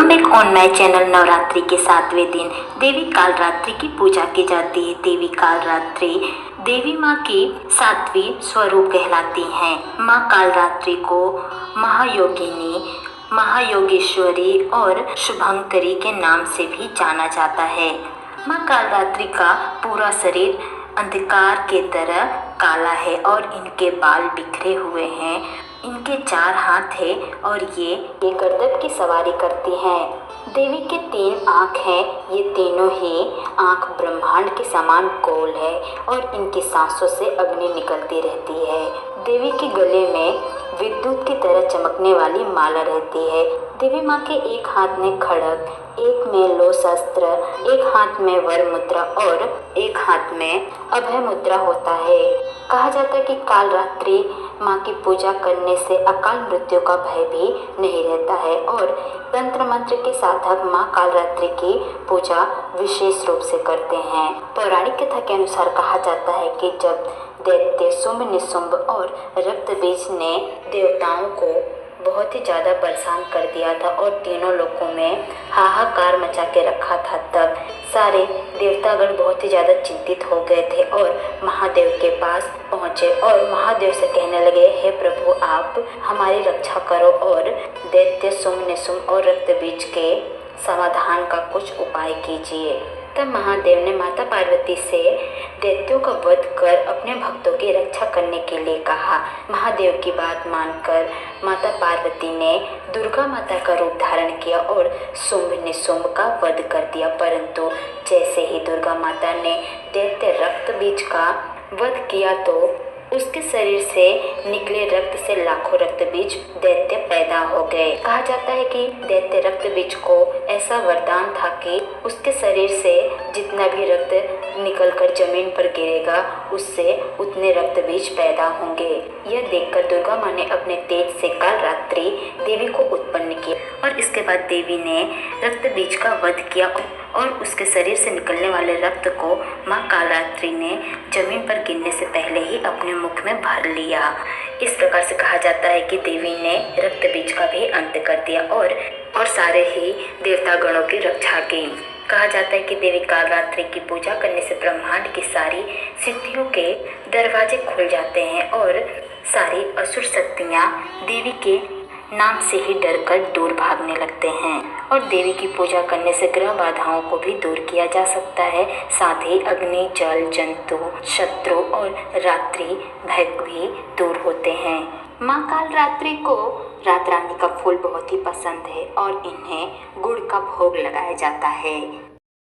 Welcome back on my channel. Navratri के 7वें दिन देवी कालरात्रि की पूजा की जाती है। देवी कालरात्रि देवी माँ की 7वीं स्वरूप कहलाती हैं। माँ कालरात्रि को महायोगिनी, महायोगेश्वरी और शुभंकरी के नाम से भी जाना जाता है। माँ कालरात्रि का पूरा शरीर अंधकार के तरह काला है और इनके बाल बिखरे हुए हैं। इनके 4 हाथ है और ये गरदब की सवारी करती हैं। देवी के 3 आँख हैं। ये तीनों ही आँख ब्रह्मांड के समान गोल है और इनकी सांसों से अग्नि निकलती रहती है। देवी के गले में विद्युत की तरह चमकने वाली माला रहती है। देवी माँ के एक हाथ में खड्ग, एक में लो शस्त्र, एक हाथ में वर मुद्रा और एक हाथ में अभय मुद्रा होता है। कहा जाता है कि कालरात्रि माँ की पूजा करने से अकाल मृत्यु का भय भी नहीं रहता है और तंत्र मंत्र के साधक माँ कालरात्रि की पूजा विशेष रूप से करते हैं। पौराणिक कथा के अनुसार कहा जाता है कि जब दैत्य शुंभ निशुंभ और रक्तबीज ने देवताओं को बहुत ही ज़्यादा परेशान कर दिया था और तीनों लोकों में हाहाकार मचा के रखा था, तब सारे देवतागण बहुत ही ज़्यादा चिंतित हो गए थे और महादेव के पास पहुँचे और महादेव से कहने लगे, हे प्रभु, आप हमारी रक्षा करो और दैत्य शुंभ निशुंभ और रक्तबीज के समाधान का कुछ उपाय कीजिए। तब महादेव ने माता पार्वती से दैत्यों का वध कर अपने भक्तों की रक्षा करने के लिए कहा। महादेव की बात मानकर माता पार्वती ने दुर्गा माता का रूप धारण किया और शुंभ निशुंभ का वध कर दिया। परंतु जैसे ही दुर्गा माता ने दैत्य रक्तबीज का वध किया तो उसके शरीर से निकले रक्त से लाखों रक्तबीज दैत्य पैदा हो गए। कहा जाता है कि दैत्य रक्तबीज को ऐसा वरदान था कि उसके शरीर से जितना भी रक्त निकलकर जमीन पर गिरेगा उससे उतने रक्तबीज पैदा होंगे। यह देखकर दुर्गा माँ ने अपने तेज से कालरात्रि देवी को उत्पन्न किया और इसके बाद देवी ने रक्तबीज का वध किया और उसके शरीर से निकलने वाले रक्त को माँ कालरात्रि ने जमीन पर गिरने से पहले ही अपने मुख में भर लिया। इस प्रकार से कहा जाता है कि देवी ने रक्तबीज का भी अंत कर दिया और सारे ही देवतागणों की रक्षा की। कहा जाता है कि देवी कालरात्रि की पूजा करने से ब्रह्मांड की सारी सिद्धियों के दरवाजे खुल जाते हैं और सारी असुर शक्तियाँ देवी के नाम से ही डरकर दूर भागने लगते हैं और देवी की पूजा करने से ग्रह बाधाओं को भी दूर किया जा सकता है। साथ ही अग्नि, जल, जंतु, शत्रु और रात्रि भय भी दूर होते हैं। माँ कालरात्रि को रात रानी का फूल बहुत ही पसंद है और इन्हें गुड़ का भोग लगाया जाता है।